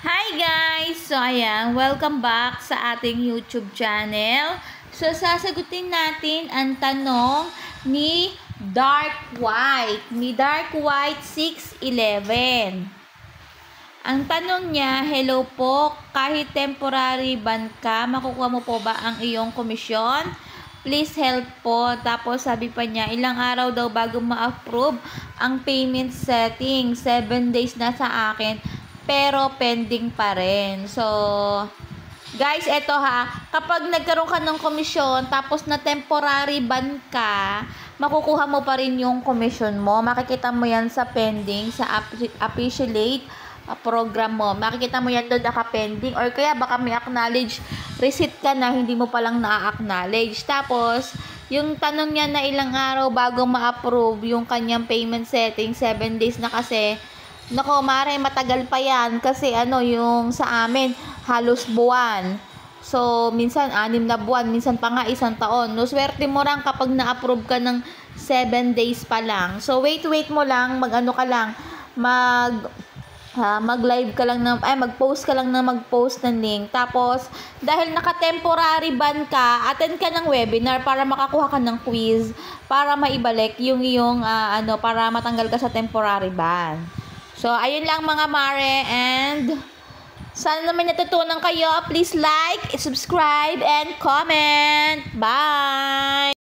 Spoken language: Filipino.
Hi guys! So ayan, welcome back sa ating YouTube channel. So sasagutin natin ang tanong ni Dark White. Ni Dark White 611. Ang tanong niya, hello po, kahit temporary ban ka, makukuha mo po ba ang iyong komisyon? Please help po. Tapos sabi pa niya, ilang araw daw bago ma-approve ang payment setting. 7 days na sa akin, pero pending pa rin. So, guys, eto ha, kapag nagkaroon ka ng komisyon, tapos na temporary ban ka, makukuha mo pa rin yung komisyon mo. Makikita mo yan sa pending, sa affiliate program mo. Makikita mo yan doon naka-pending, or kaya baka may acknowledge receipt ka na hindi mo palang na-acknowledge. Tapos, yung tanong niya na ilang araw bago ma-approve yung kanyang payment setting, 7 days na kasi. Nako, mare, matagal pa yan kasi yung sa amin halos buwan. So, minsan 6 na buwan, minsan pa nga 1 taon. No, swerte mo lang kapag na-approve ka ng 7 days pa lang. So, wait mo lang, mag-live ka lang mag-post ka lang ng link. Tapos, dahil naka-temporary ban ka, attend ka ng webinar para makakuha ka ng quiz para maibalik yung iyong para matanggal ka sa temporary ban. So, ayun lang mga mare, and sana naman natutunan kayo. Please like, subscribe, and comment. Bye!